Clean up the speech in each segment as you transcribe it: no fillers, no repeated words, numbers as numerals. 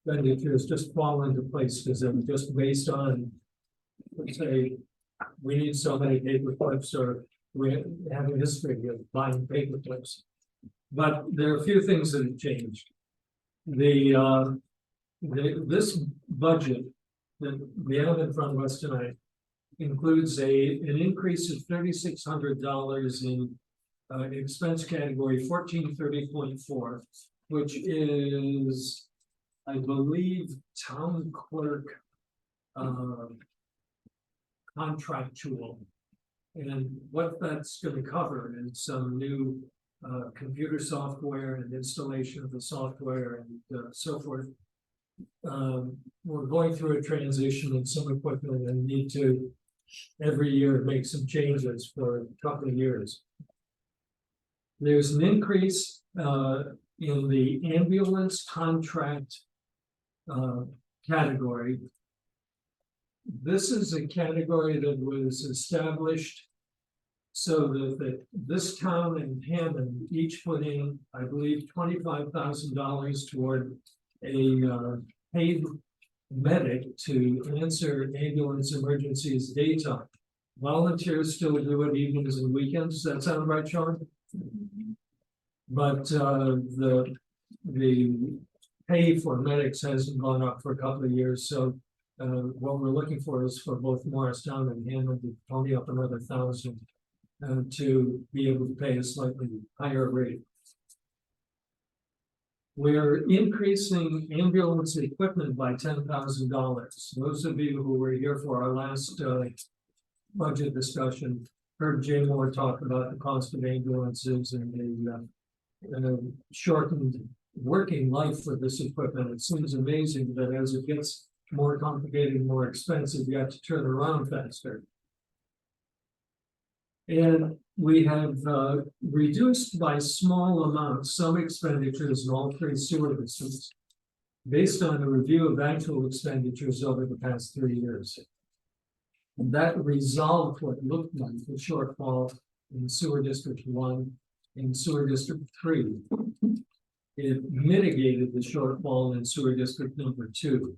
expenditures just fall into place because they're just based on, let's say, we need so many paper clips, or we have a history of buying paper clips. But there are a few things that have changed. This budget that we have in front of us tonight includes an increase of $3,600 in expense category 1430.4, which is, I believe, town clerk contractual. And what that's going to cover is some new computer software and installation of the software and so forth. We're going through a transition in some equipment and need to every year make some changes for a couple of years. There's an increase in the ambulance contract category. This is a category that was established so that this town and Hammond each put in, I believe, $25,000 toward a paid medic to answer ambulance emergencies daytime. Volunteers still do it evenings and weekends. Does that sound right, Sean? But the pay for medics hasn't gone up for a couple of years. So what we're looking for is for both Morristown and Hammond to pony up another $1,000 to be able to pay a slightly higher rate. We're increasing ambulance equipment by $10,000. Those of you who were here for our last budget discussion heard Jay Moore talk about the cost of ambulances and the shortened working life for this equipment. It seems amazing that as it gets more complicated, more expensive, you have to turn around faster. And we have reduced by small amounts some expenditures in all three sewer districts based on a review of actual expenditures over the past 3 years. And that resolved what looked like a shortfall in sewer district 1 and sewer district 3. It mitigated the shortfall in sewer district number 2,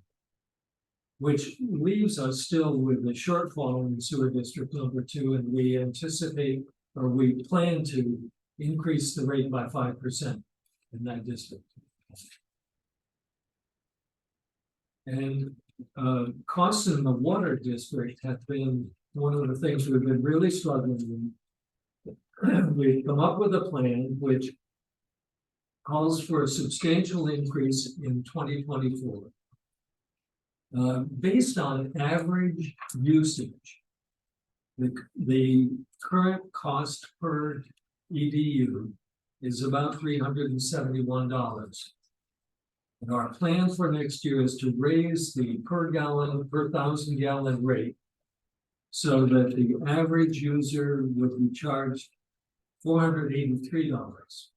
which leaves us still with a shortfall in sewer district number 2, and we anticipate, or we plan to increase the rate by 5% in that district. And costs in the water district have been one of the things we've been really struggling with. We've come up with a plan which calls for a substantial increase in 2024. Based on average usage, the current cost per EDU is about $371. And our plan for next year is to raise the per 1,000 gallon rate so that the average user would be charged $483.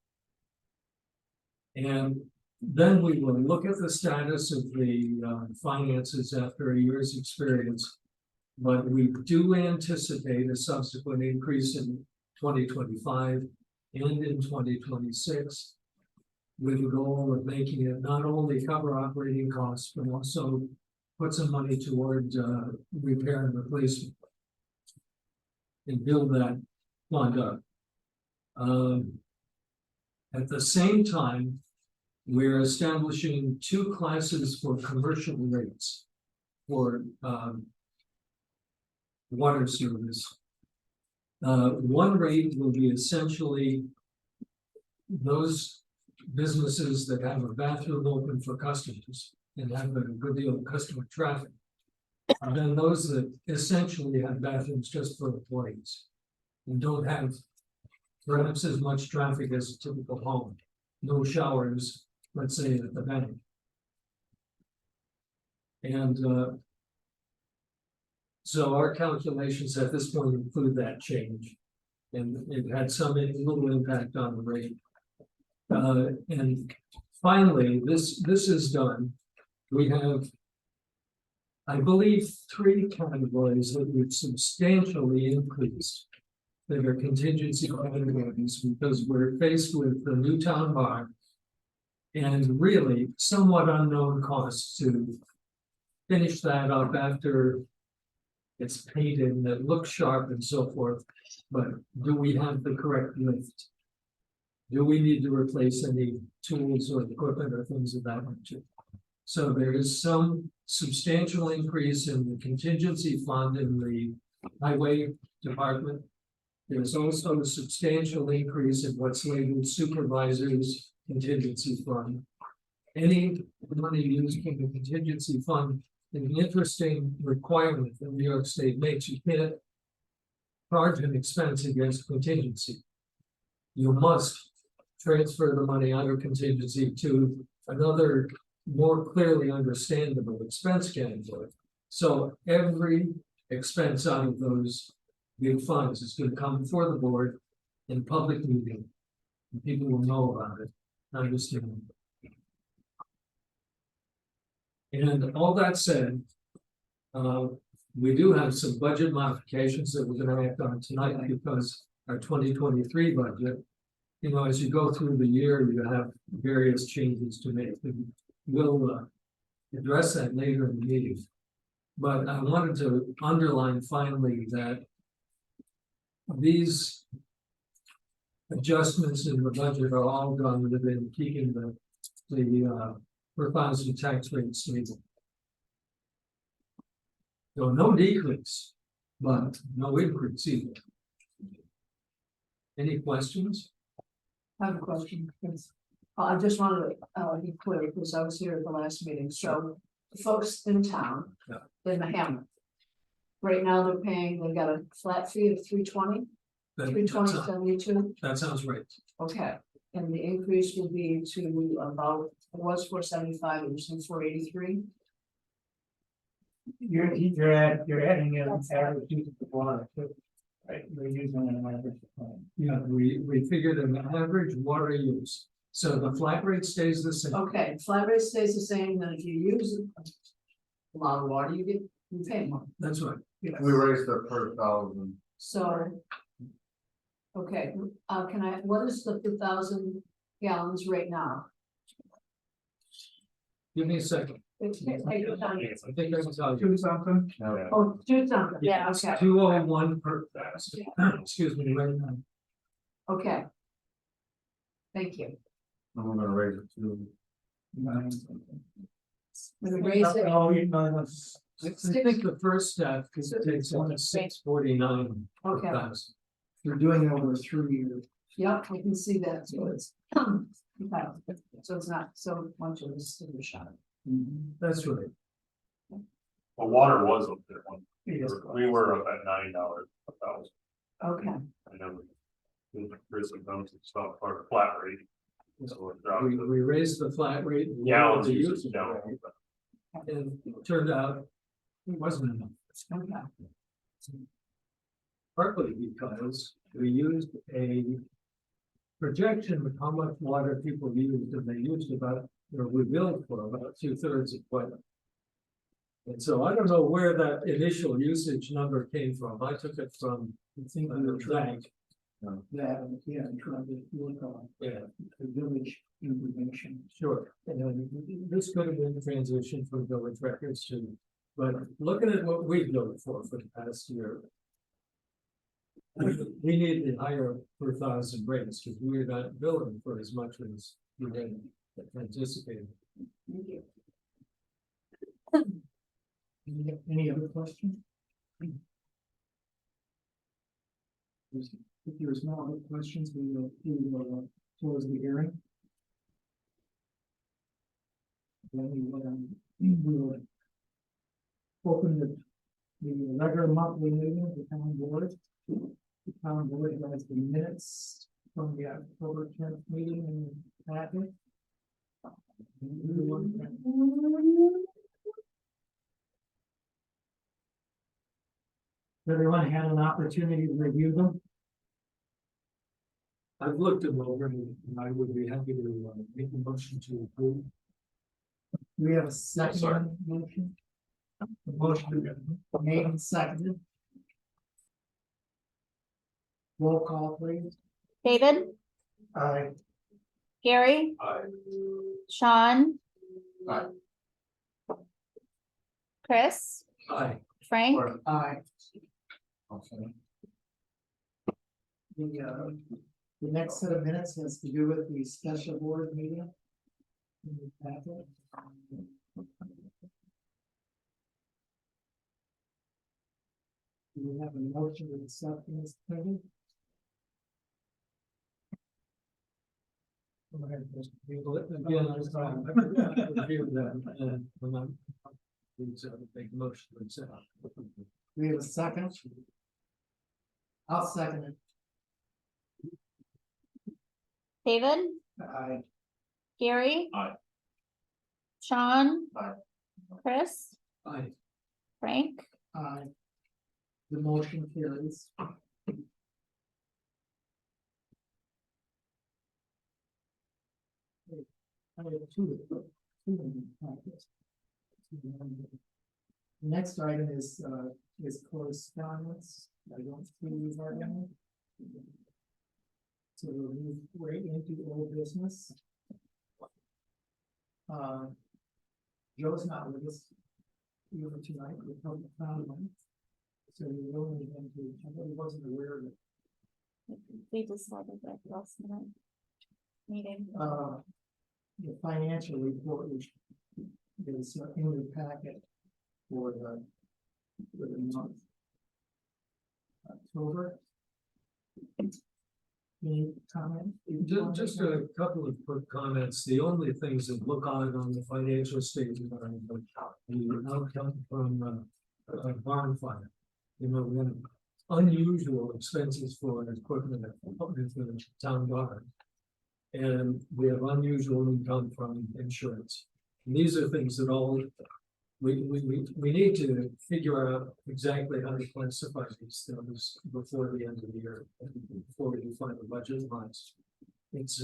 And then we will look at the status of the finances after a year's experience. But we do anticipate a subsequent increase in 2025 and in 2026, with the goal of making it not only cover operating costs, but also put some money toward repair and replacement and build that fund up. At the same time, we're establishing 2 classes for commercial rates for water service. One rate will be essentially those businesses that have a bathroom open for customers and have a good deal of customer traffic. And then those that essentially have bathrooms just for employees and don't have perhaps as much traffic as a typical home. No showers, let's say, at the bank. And so our calculations at this point include that change. And it had some little impact on the rate. And finally, this is done. We have, I believe, 3 categories that we've substantially increased that are contingency categories because we're faced with the new town bar And really somewhat unknown costs to finish that up after it's painted and it looks sharp and so forth. But do we have the correct lift? Do we need to replace any tools or equipment or things of that nature? So there is some substantial increase in the contingency fund in the highway department. There's also a substantial increase in what's labeled supervisors contingency fund. Any money used in the contingency fund is an interesting requirement that New York State makes. You can't charge an expense against contingency. You must transfer the money out of contingency to another more clearly understandable expense category. So every expense out of those big funds is going to come before the board in public meeting. And people will know about it, understand. And all that said, we do have some budget modifications that we're going to act on tonight because our 2023 budget, you know, as you go through the year, you have various changes to make. And we'll address that later in the meeting. But I wanted to underline finally that these adjustments in the budget are all done within keeping the per thousand tax rate stable. So no decrease, but no increase either. Any questions? I have a question, please. I just wanted to be clear because I was here at the last meeting, so the folks in town, in the hamlet. Right now, they're paying, they've got a flat fee of $320, $320.72, That sounds right. okay. And the increase will be to about, it was $475, it was $483. You're adding in average use of the water too, right? We're using an average. Yeah, we figured an average water use. So the flat rate stays the same. Okay, flat rate stays the same, then if you use a lot of water, you pay more. That's right. We raised the per thousand. So. Okay, what is the per thousand gallons right now? Give me a second. Take your time. I think I can tell you. Do something. Oh, do something, yeah, okay, 201 per thousand. Excuse me, right now. okay. Thank you. I'm gonna raise it to. We're gonna raise it, Oh, you know, that's. I think the first step, because it takes on 649 per okay, thousand. You're doing it over 3 years. yep, I can see that, so it's. Okay. So it's not so much of a sticker shot. That's right. Well, water was up there one, Yes. we were up at $9 a thousand, Okay, I know. There's some bones and stuff, or flat rate. So it dropped We the raised the flat rate. and gallons the usage usage down. rate, And it turned out it wasn't enough. okay, Partly because we used a projection of how much water people used, and they used about, or we billed for about 2/3 of what. And so I don't know where that initial usage number came from. I took it from, I think, the bank. That, yeah, trying to look on Yeah, the village information. sure. And then this could have been a transition from village records to, but looking at what we billed for the past year. We need the higher per thousand rates because we're not billing for as much as we had anticipated. thank you. Any other questions? If there's no other questions, we will close the hearing. Then we will open the regular monthly meeting of the town board. The town board has the minutes from the October 10th meeting in the packet. Everyone had an opportunity to review them. I've looked them over and I would be happy to make a motion to approve. We have a second motion. The motion made and seconded. Roll call, please. David, Aye. Gary, Aye. Sean. Aye. Chris, Aye. Frank, Aye. Okay. The next set of minutes has to do with the special board meeting. In the packet. Do we have a motion to accept this printed? Again, I was trying to review that, and when I'm. Please, make a motion to accept. We have a second? I'll second it. David, Aye. Gary. Aye. Sean. Aye. Chris, Aye. Frank, Aye. The motion carries. I have two in the packet. The next item is correspondence. I don't see these are in. So we'll move right into old business. Joe's not with us here tonight, with public comment. So we only went to, I really wasn't aware of it. we decided that last minute. Meeting. The financial report, which is in the packet for the month. October. Any comment? Just a couple of quick comments. The only things that look odd on the financial statement are the outcome from a barn fire. You know, when unusual expenses for equipment at the town barn. And we have unusual income from insurance. And these are things that all we need to figure out exactly how to classify these things before the end of the year, before we define the budget lines. It's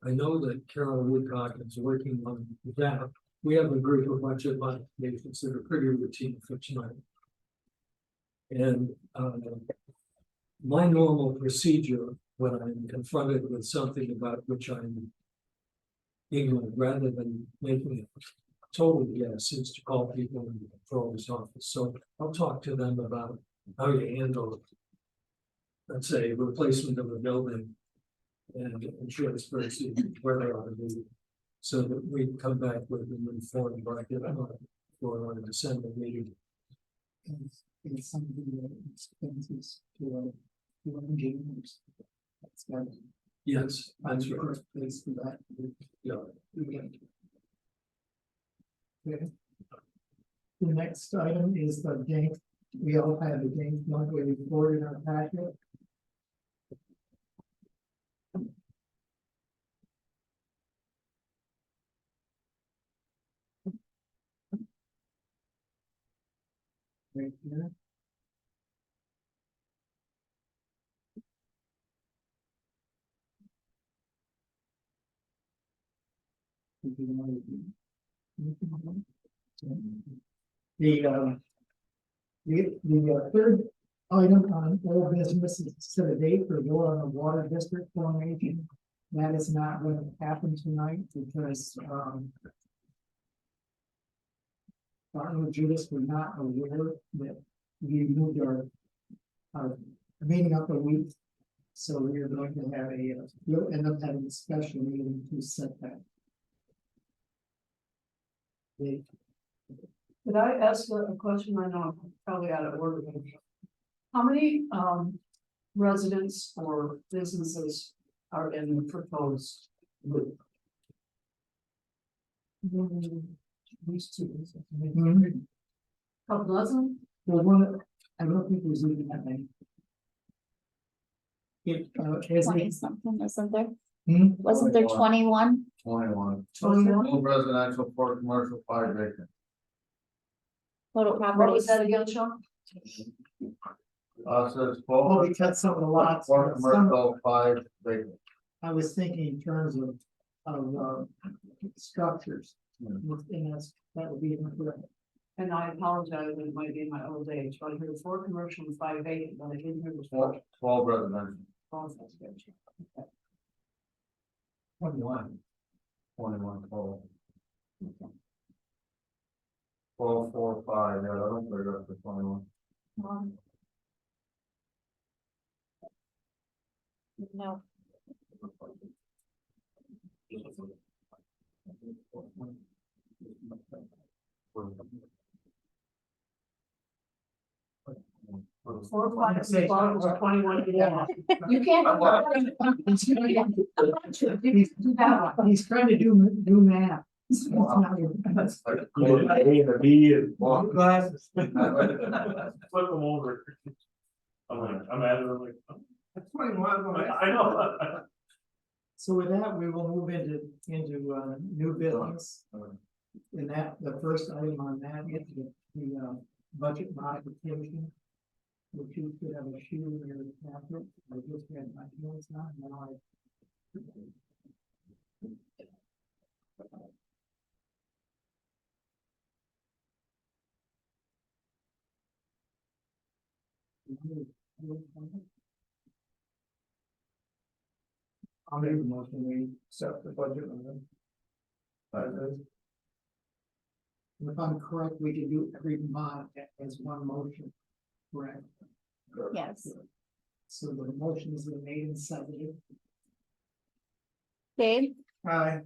I know that Carol Woodcock is working on that. We have a group of budget modifications that are pretty routine for tonight. And my normal procedure when I'm confronted with something about which I'm ignorant, rather than making a total guess, is to call people in the controller's office. So I'll talk to them about how you handle, let's say, replacement of a building and insurance proceeds, where they ought to be, so that we come back with an informed budget for our December meeting. And some of the expenses to engineers. That's got. Yes, that's right. First place for that. Yeah. Okay. The next item is the James, we all have the James monthly report in our packet. Right here. The third item on old business is to set a date for vote on the water district formation. That is not going to happen tonight because Barton and Judas were not aware that we moved our meeting up a week. So we are going to have we'll end up having a special meeting to set that. date. Could I ask a question? I know I'm probably out of order. How many residents or businesses are in the proposed loop? These two. Couple dozen? Well, one, I don't think there's even that many. It, as 20 a, something, isn't there? hmm? Wasn't there 21? 21. 21? Home residential, 4 commercial, 5 vacant. Total What was properties. that again, Sean? Says Oh, 12, because some of the lots, 4 some, commercial, 5 vacant. I was thinking in terms of structures. Hmm. And that would be incorrect. And I apologize, it might be in my old age, but I heard 4 commercial and 5 vacant, but I didn't hear the 12 residential. 21. 21, 12. 12, 4, 5, yeah, I don't think we're up to 21. No, Four, five, six, 21, yeah. You can't. Do that one. He's trying to do math. It's not your- The B is. Well, Glasses. Flip them over. I'm like, I'm at it, I'm like, oh, 21. I know. So with that, we will move into new business. And that, the first item on that is the budget modification. Which you should have a sheet in your packet. I just had my notes on, now I. I'll make the motion, we set the budget on them. If I'm correct, we can do every month as one motion, correct? yes, So the motion has been made and seconded. Dave, Aye.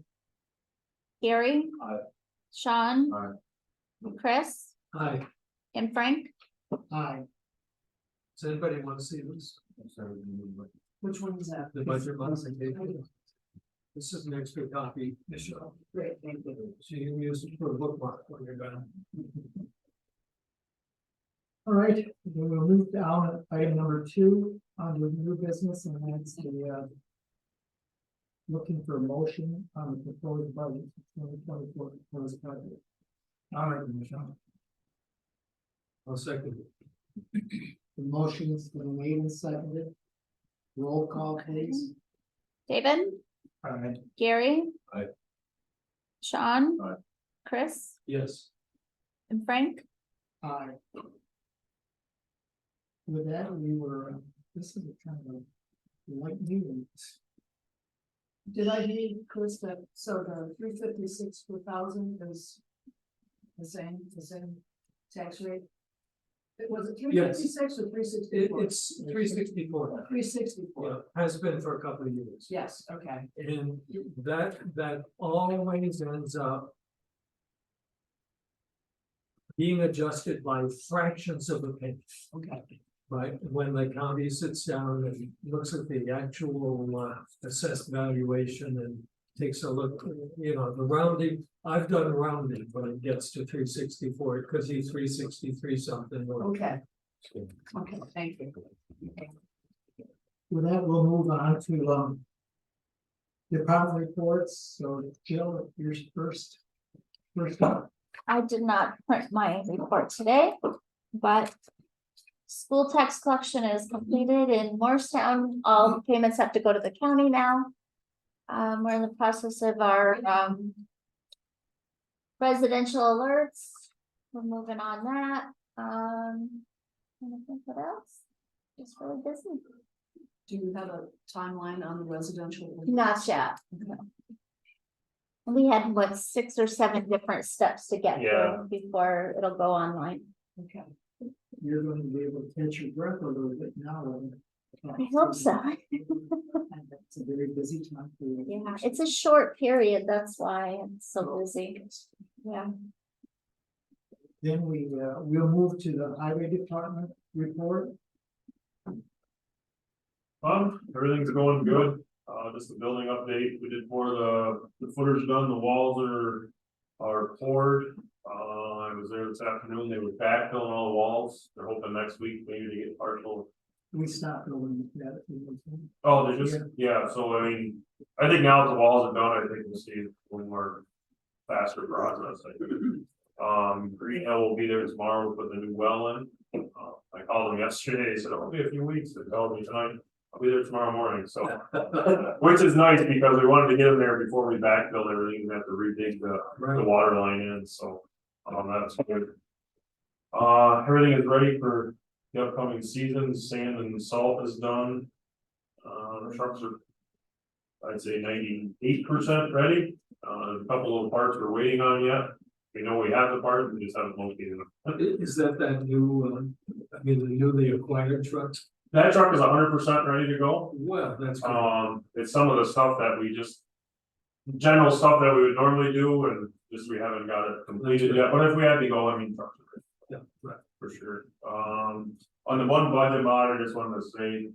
Gary. Aye. Sean. Aye. Chris Hi, and Frank. Aye. does anybody want to see this? Which one is that? The budget modification? This is an extra copy, Michelle, Great, thank you. so you can use it for a bookmark when you're done. All right, then we'll move down to item number 2 on the new business, and that's the looking for a motion on the proposed budget for 2024 proposed budget. All right, Michelle. I'll second it. The motion's been made and seconded. Roll call, please. David, Aye. Gary. Aye. Sean. Aye. Chris Yes, and Frank. Aye. With that, we were, this is a kind of light meeting. Did I hear, Chris, that, so the 356 per thousand is the same tax rate? It was it 356 or 364? it's 364. 364, Yeah, has been for a couple of years. yes, okay, And that always ends up being adjusted by fractions of a penny, okay. right? When the county sits down and looks at the actual assessed valuation and takes a look, you know, the rounding, I've done rounding when it gets to 364, it could be 363 something. or- Okay, thank you. With that, we'll move on to department reports. So Jill, yours first. First up. I did not print my report today, but school tax collection is completed in Morristown. All payments have to go to the county now. We're in the process of our residential alerts. We're moving on that. Trying to think what else? Just really busy. Do you have a timeline on the residential? Not yet. No. We had what, 6 or 7 different steps to get Yeah. through before it'll go online. Okay, You're going to be able to catch your breath a little bit now. I hope so. It's a very busy time for you. Yeah, it's a short period, that's why it's so busy. Yeah, Then we'll move to the highway department report. Everything's going good, just a building update, we did pour the footers done, the walls are poured. I was there this afternoon, they were backfilling all the walls, they're hoping next week maybe to get partial. We stopped building that. Oh, they just, yeah, so I mean, I think now that the walls are done, I think we'll see one more faster process. Green Hill will be there tomorrow, we'll put the new well in. I called them yesterday, they said, it'll be a few weeks, they called me tonight, I'll be there tomorrow morning, so. Which is nice, because we wanted to get them there before we backfill everything, we have to redig the water line in, so, that's good. Everything is ready for the upcoming season, sand and salt is done. The trucks I'd say 98% ready. A couple of parts we're waiting on yet. We know we have the parts, we just haven't located them. Is that new, I mean, the newly acquired trucks? That truck is 100% ready to go. Well, that's good. It's some of the stuff that we just. General stuff that we would normally do and just we haven't got it completed yet, but if we had to go, I mean, trucks are ready. Yeah, right. For sure. On the one budget mod, I just wanted to say,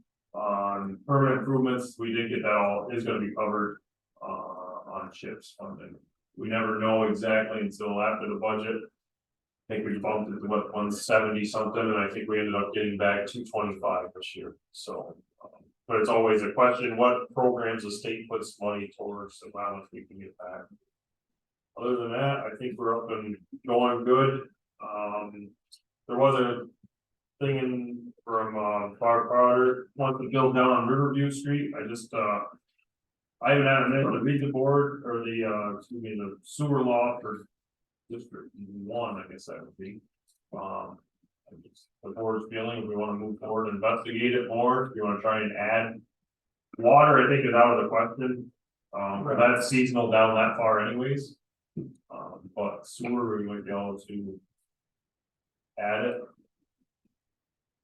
permanent improvements, we did get that all, is gonna be covered, on CHIPS funding. We never know exactly until after the budget. I think we bumped it to what, 170 something, and I think we ended up getting back 225 this year, so. But it's always a question, what programs the state puts money towards, so how much we can get back. Other than that, I think we're up and going good. There was a thing in from Far Powder, wants to build down on Riverview Street. I just I haven't had a minute to read the board or the excuse me, the sewer law for District 1, I guess that would be. The board's feeling if we want to move forward, investigate it more, if you want to try and add. Water, I think, is out of the question. But that's seasonal down that far anyways. But sewer, we might be able to add it.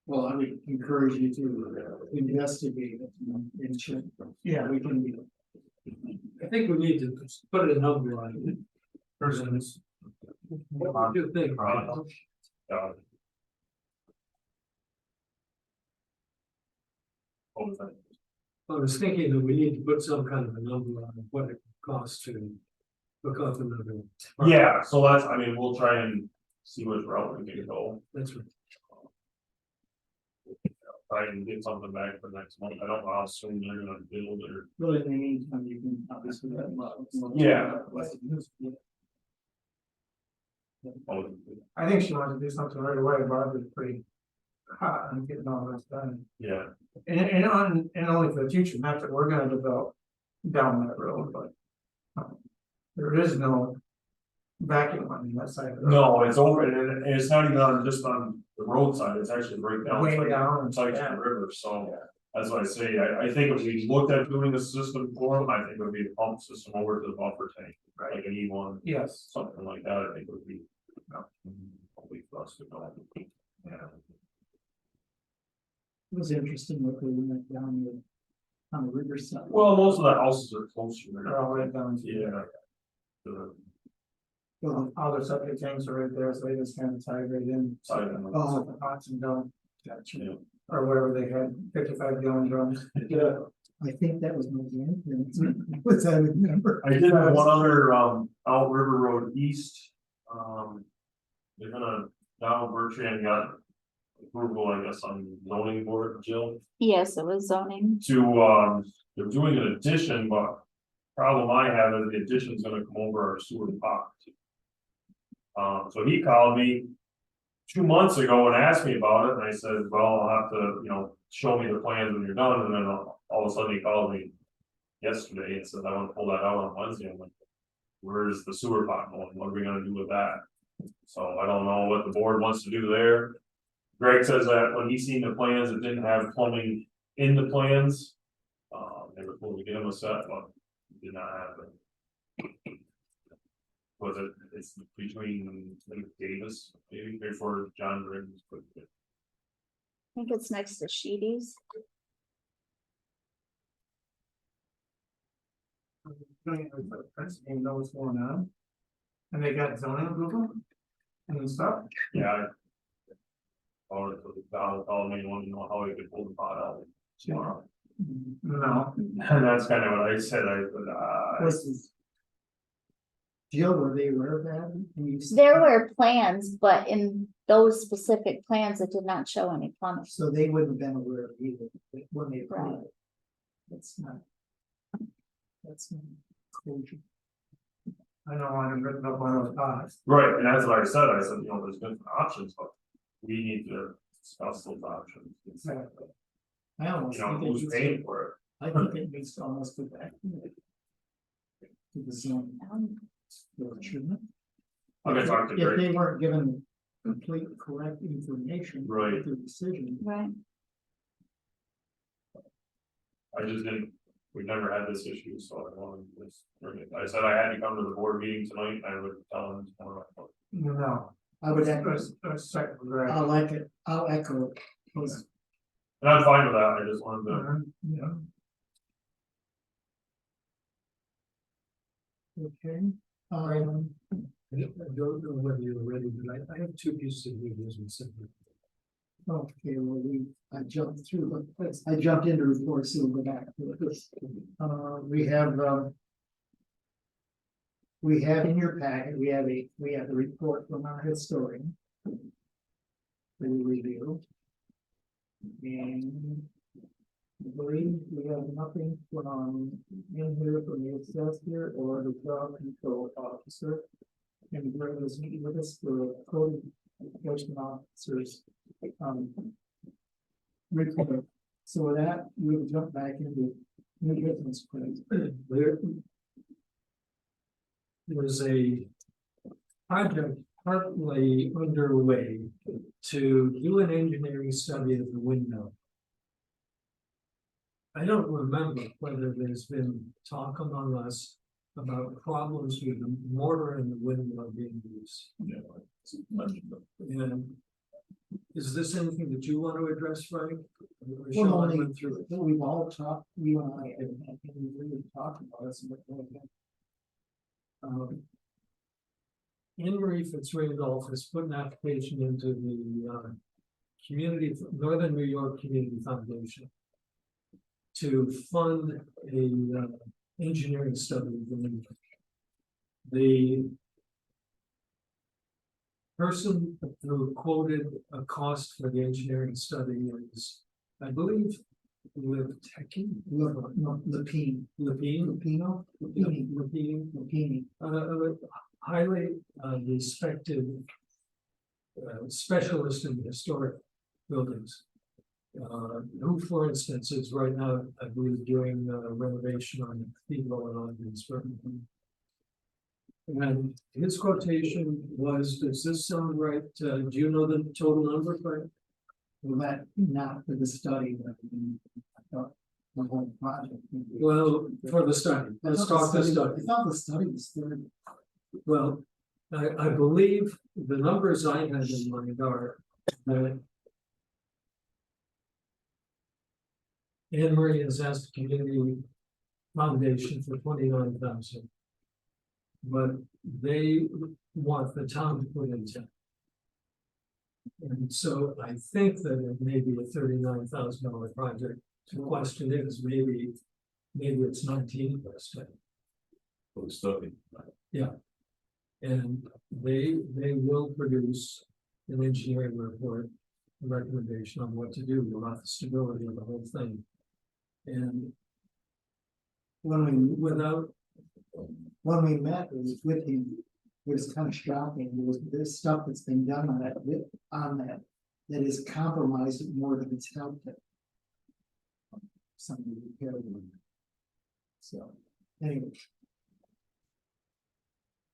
Well, I would encourage you to investigate it and check. Yeah, we can. I think we need to put a number on it. Persons. What do you think? I was thinking that we need to put some kind of a number on what it costs to hook up another. Yeah, so that's, I mean, we'll try and see which route we can go. That's right. Try and get something back for next month. I don't know how soon they're gonna build or. Really, in the meantime, you can obviously. Yeah. I think she wanted to do something right away, Barbara's pretty hot on getting all this done. Yeah, And only for the future, not that we're gonna develop down that road, but. There is no vacuum on that side of the road. no, it's over and it's not even on just on the roadside, it's actually right down. Way it's like- down, It's like yeah. the river, so that's what I say, I think if we looked at doing a system for them, I think it would be a pump system over to the buffer tank. Like an E1, Yes, something like that, I think would be. Probably for us to go. Yeah. it was interesting what they went down the, on the riverside. Well, most of the houses are closer. They're all right down. Yeah. The Well, all their septic tanks are right there, so they just kind of tie right in. side of them. Oh, the pots and down, Yeah. or wherever they had 55 gallon drums. Yeah. I think that was my grandparents, which I remember. I did have one other, out River Road East, they're gonna, down Bertrand got approval, I guess, on zoning board, Jill, Yes, it was zoning. to, they're doing an addition, but problem I have is the addition's gonna come over our sewer pot. So he called me 2 months ago and asked me about it, and I said, well, I'll have to, show me the plans when you're done, and then all of a sudden he called me yesterday and said, I want to pull that out on Wednesday. I'm like, where's the sewer pot going? What are we gonna do with that? So I don't know what the board wants to do there. Greg says that when he seen the plans, it didn't have plumbing in the plans. They were supposed to get him a set, but it did not happen. Was it, it's between Davis, maybe before John Griggs put it. I think it's next to Sheedy's. Even know what's going on. And they got zoning approval and stuff. Yeah. Or Donald called me and wanted to know how he could pull the pot out tomorrow. No. And that's kind of what I said, I said, Was Jill, were they aware of that? There were plans, but in those specific plans, it did not show any plumbing. So they wouldn't have been aware of either when they Right. approved it. That's not. That's not closure. I know I'm written up on those odds. right, and that's what I said, there's different options, but we need to discuss those options. Exactly. I almost think it Who's needs paying to, for it? I think it needs to almost go back. To the zone. Shouldn't it? I'm gonna talk to If Greg, they weren't given complete correct information. Right. with their decision. Right. I just didn't, we've never had this issue, so I wanted to just bring it. I said I had to come to the board meeting tonight, I would tell them tomorrow. No, I would echo, I'll echo. Those. And I'm fine with that, I just wanted to, Yeah. Okay, I don't know whether you're ready, but I have two pieces of news and something. okay, well, I jumped through, but I jumped into reports, so we'll go back to it. We have in your packet, we have a report from our historian. For your review. And I believe we have nothing from in here from the assessor or the dog control officer. And Greg was meeting with us for code enforcement officers. Report. So with that, we'll jump back into new business, please. There's a project partly underway to do an engineering study of the windmill. I don't remember whether there's been talk among us about problems with the mortar and the windmill being used. And is this anything that you want to address, Frank? Or shall I Well, run through it? we've all talked, you and I, and we really talked about this. Henry Fitzrandolph has put an application into the Northern New York Community Foundation to fund a engineering study of the windmill. The person who quoted a cost for the engineering study is, I believe, Lepini, highly respected specialist in historic buildings. Who, for instance, is right now, I believe, doing renovation on the cathedral and on his and his quotation was, does this sound right? Do you know the total number, Frank? Well, that not for the study, but I thought the whole project. Well, for the study, let's talk the study. I thought the study was 30. Well, I believe the numbers I had in mind are that Anne Marie has asked the community foundation for 29,000. But they want the town to put in 10. And so I think that it may be a $39,000 project. The question is, maybe it's 19 plus 10. for the study. Yeah. And they will produce an engineering report, a recommendation on what to do about the stability of the whole thing. And When we met, it was with him, it was kind of shocking, there was this stuff that's been done on that is compromised it more than it's helped it. Something repair them. So, anyway.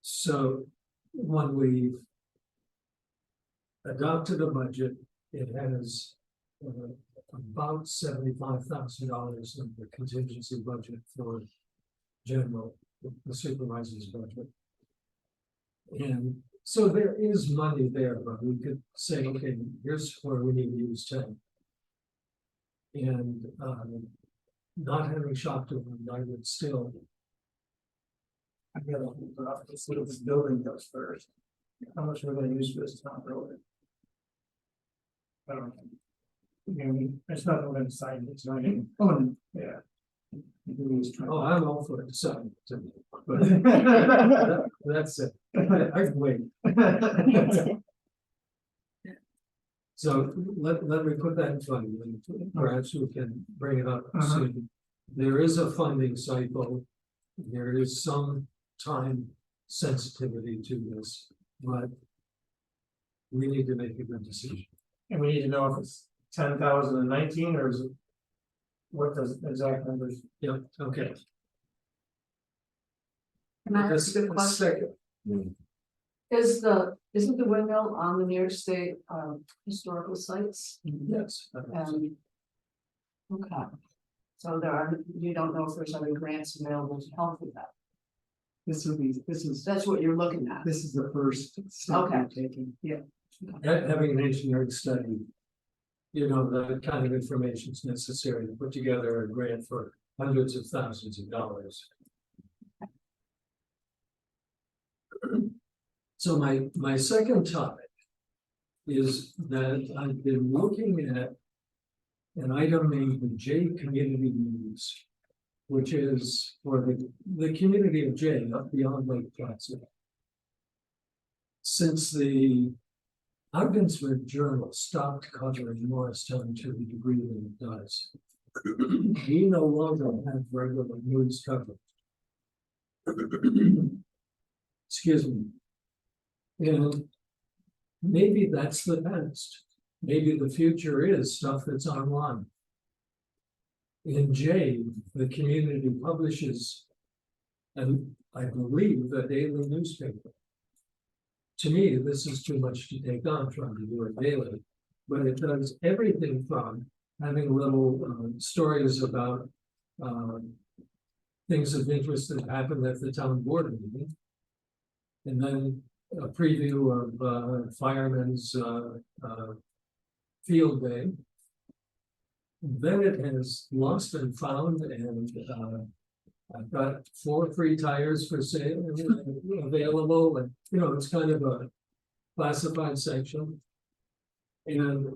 so when we adopted a budget, it has about $75,000 in the contingency budget for general, the supervisor's budget. And so there is money there, but we could say, okay, here's where we need to use 10. And not having shocked them, I would still. I gotta hold it up, let's see if this building goes first. How much we're gonna use for this town building? I don't know. I mean, it's not going inside, it's not in. Oh, yeah. Oh, I'm all for it, so. But that's it. I can wait. So let me put that in front of you, and perhaps we can bring it up soon. There is a funding cycle. There is some time sensitivity to this, but we need to make a good decision. And we need to know if it's 10,019 or is it? What does exact numbers? Yep, okay. Can I ask a good question? Second, Isn't the windmill on the New York State historical sites? yes. Okay. So there are, you don't know if there's other grants available to help with that. This is That's what you're looking at. this is the first step Okay. we're taking. Yeah. Having an engineering study. You know, the kind of information is necessary to put together a grant for hundreds of thousands of dollars. So my second topic is that I've been looking at an item named the J Community News, which is for the community of J, not beyond Lake Placid. Since the Ogdensburg Journal stopped covering Morristown to the degree that it does, we no longer have regular news coverage. Excuse me. And maybe that's the past. Maybe the future is stuff that's online. In J, the community publishes, and I believe, a daily newspaper. To me, this is too much to take on trying to do it daily, but it does everything from having little stories about things of interest that happened at the town board meeting. And then a preview of firemen's field day. Then it has lost and found, and I've got 4 free tires for sale available, and it's kind of a classified section. And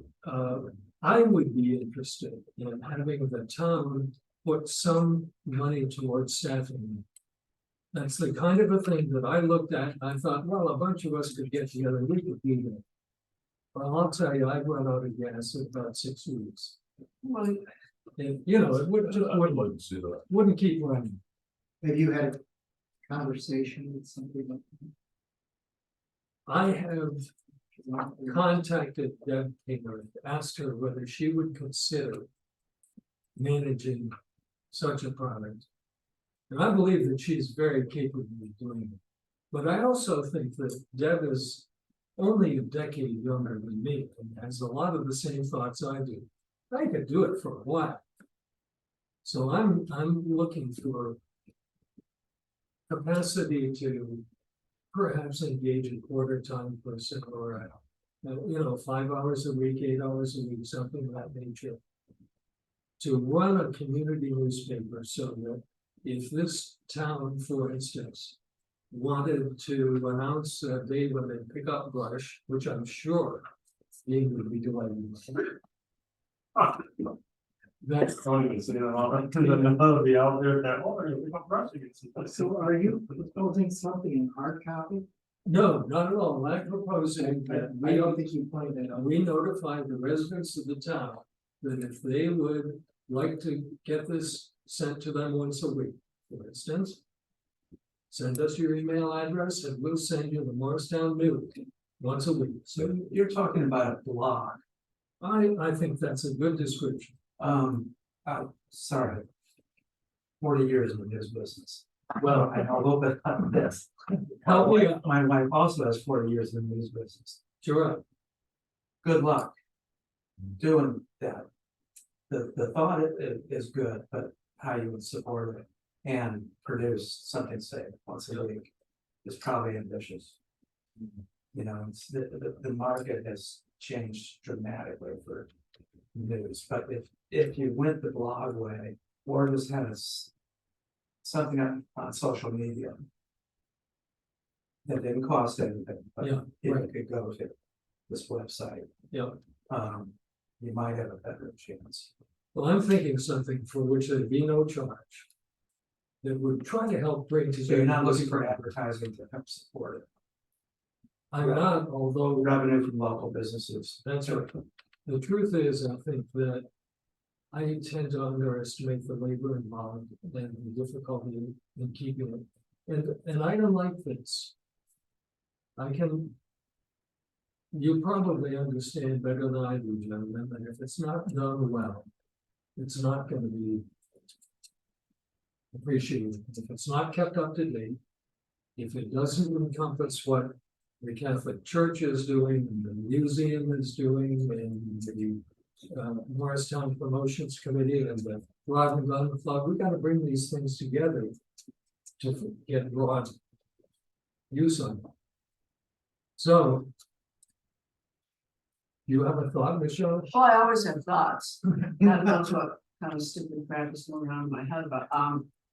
I would be interested in having the town put some money towards staffing. That's the kind of a thing that I looked at and I thought, well, a bunch of us could get together, we could do that. Well, I'll tell you, I've run out of gas in about 6 weeks. Well, And, it would just like to see that. wouldn't keep running. Have you had a conversation with somebody like I have that? contacted Deb Taylor, asked her whether she would consider managing such a product. And I believe that she's very capable of doing it. But I also think that Deb is only a decade younger than me and has a lot of the same thoughts I do. I could do it for a while. So I'm looking for capacity to perhaps engage a quarter-time person or 5 hours a week, 8 hours a week, something of that nature. To run a community newspaper so that if this town, for instance, wanted to announce a day when they pick up brush, which I'm sure they would be delighted with. That's Don't even say that on, because I'll be out there that, oh, we got brushing it. So are you proposing something in hard copy? no, not at all. I'm proposing that I don't think you pointed that out. we notify the residents of the town that if they would like to get this sent to them once a week, for instance, send us your email address and we'll send you the Morristown News once a week. So You're talking about a blog. I think that's a good description. Sorry. 40 years in the news business. Well, I know a little bit about this. Help me. My wife also has 40 years in the news business. Sure. Good luck doing that. The thought is good, but how you would support it and produce something, say, once a week is probably ambitious. It's the market has changed dramatically for news, but if you went the blog way, or just had something on social media that didn't cost anything, but Yeah, people right. could go to this website, Yeah. you might have a better chance. Well, I'm thinking something for which there'd be no charge. That would try to help bring together. So you're not this looking for group. advertising to help support it, I'm not, although revenue from local businesses. that's right. The truth is, I think that I tend to underestimate the labor involved and the difficulty in keeping it. And an item like this, you probably understand better than I do, gentlemen, that if it's not done well, it's not gonna be appreciated. If it's not kept up to date, if it doesn't encompass what the Catholic Church is doing, and the museum is doing, and the Morristown Promotions Committee, and the Rod and Glenn thought, we gotta bring these things together to get broad use on them. So. You have a thought, Michelle? Oh, I always have thoughts. That knows what kind of stupid practice going around in my head, but,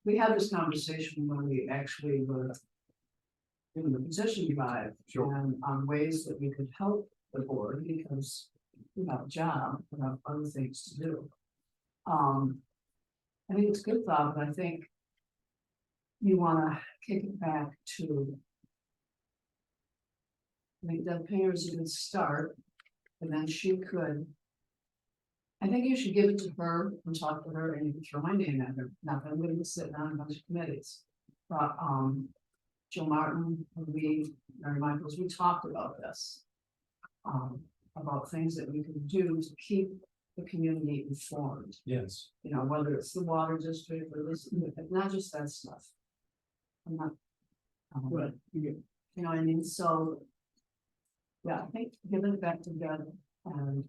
we had this conversation when we actually were in the position drive. Sure. And on ways that we could help the board, because we have a job, we have other things to do. I think it's a good thought, but I think you wanna kick it back to. I think Deb Payer's a good start, and then she could. I think you should give it to her and talk to her, and you can throw my name at her, not that I'm gonna be sitting on a bunch of committees. But, Joe Martin, and we, Mary Michaels, we talked about this. About things that we can do to keep the community informed, Yes. you know, whether it's the water district or this, not just that stuff. I'm not. Right. You know, what I mean, so. Yeah, I think giving it back to Deb, and.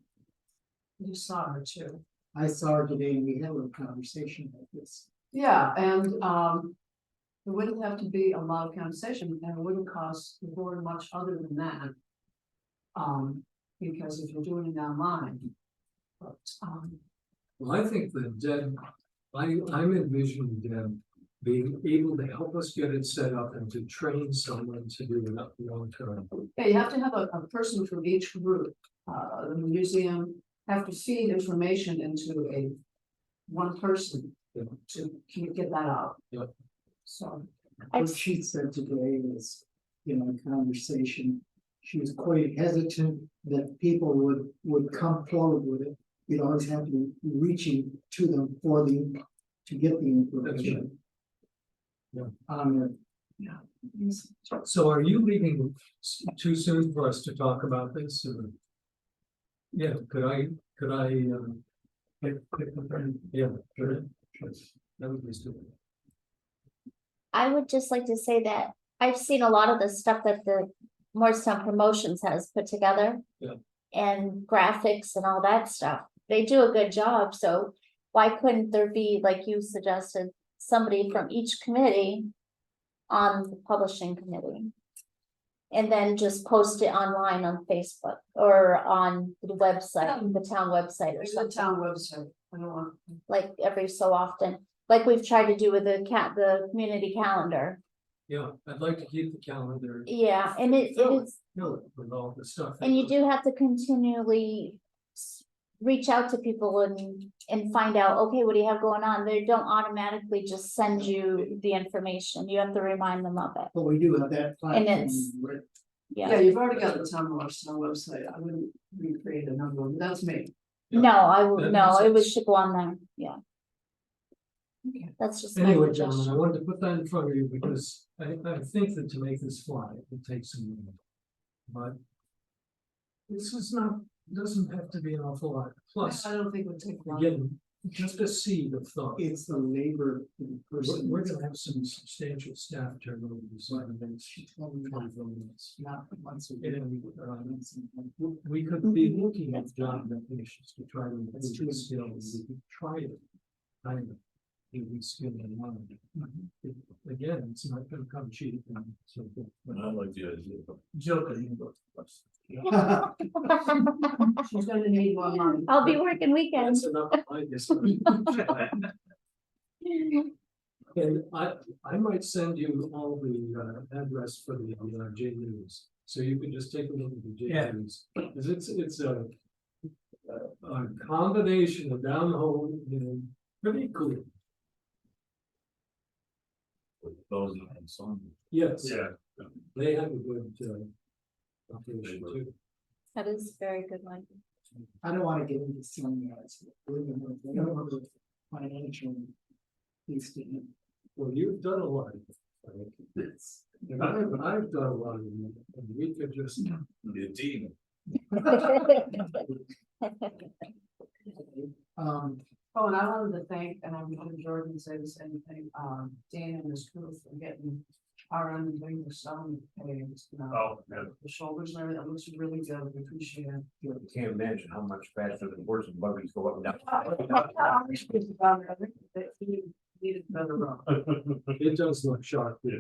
You saw her too. I saw her today and we had a conversation about this. Yeah, and, it wouldn't have to be a lot of conversation, and it wouldn't cost the board much other than that. Because if you're doing it online. But, Well, I think that Deb, I'm envisioning Deb being able to help us get it set up and to train someone to do it up long term. yeah, you have to have a person from each group, the museum have to feed information into a. One person Yeah. to get that out. Yep. So, What she said today was, in a conversation, she was quite hesitant that people would come forward with it. You'd always have to be reaching to them to get the information. Yeah. yeah. So are you leaving too soon for us to talk about this or? Yeah, could I? Yeah, sure. That would be stupid. I would just like to say that I've seen a lot of the stuff that the Morristown Promotions has put together. Yeah. And graphics and all that stuff. They do a good job, so why couldn't there be, like you suggested, somebody from each committee on the publishing committee? And then just post it online on Facebook or on the website, the town website or There's a something, town website, I don't want. like every so often. Like we've tried to do with the community calendar. Yeah, I'd like to keep the calendar. Yeah, and it is, No, with all the stuff. and you do have to continually reach out to people and find out, okay, what do you have going on? They don't automatically just send you the information. You have to remind them of it. But we do have that And platform. it's- right? Yeah, Yeah, you've already got the town website, I wouldn't recreate another one, that's me. no, I will, That no, makes it was sense. should go on there, yeah. Okay. That's just my Anyway, gentlemen, I suggestion. wanted to put that in front of you because I think that to make this fly, it takes some movement. But. This is not, doesn't have to be an awful lot, plus, I don't think it would take long. again, just a seed of thought. It's the labor of the person. We're gonna have some substantial staff turnover this summer, and it's 24 minutes. Not once a week. And, we could be looking at job definitions to try to improve the skills, we could try to. Kind of, be skill in mind. Again, it's not gonna come cheap and so. I like the idea. Joking. She's gonna need more money. I'll be working weekends. That's enough of my discussion. And I might send you all the address for the J News, so you can just take a look at the J Yeah. News. Cause it's a combination of down home, pretty cool. Those and some. Yes, Yeah, they have a good operation too. That is a very good one. I don't wanna get into some, financial. Piece to Well, you've done a lot. And I've done a lot of them, and we could just. The team. Oh, and I wanted to thank, and I'm having Jordan say the same thing, Dan and his crew for getting our end thing, the sound, and, Oh, yeah. the shoulders and everything, it looks really good, we appreciate it. Can't imagine how much faster the horse and buggies go up and down. Needed better road. It does look sharp. Yeah.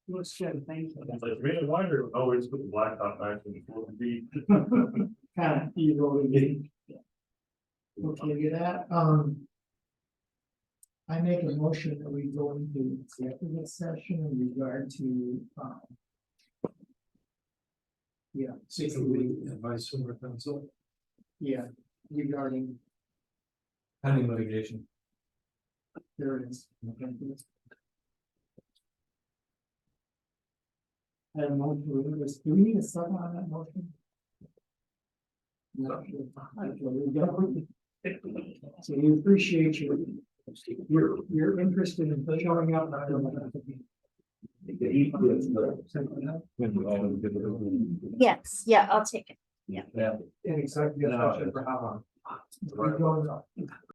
Looks good, thank you. It's like, man, I wonder, oh, it's put the blacktop back in the floor to be. Kind of evil, okay, with that, I make a motion that we go into executive session in regard to, yeah, Seeking advice from our counsel. yeah, regarding, Pending litigation. there it is. I have a motion, do we need a second on that motion? Not sure. Okay, we don't. So we appreciate your interest in showing up. Yes, yeah, I'll take it. In executive session for how long? We go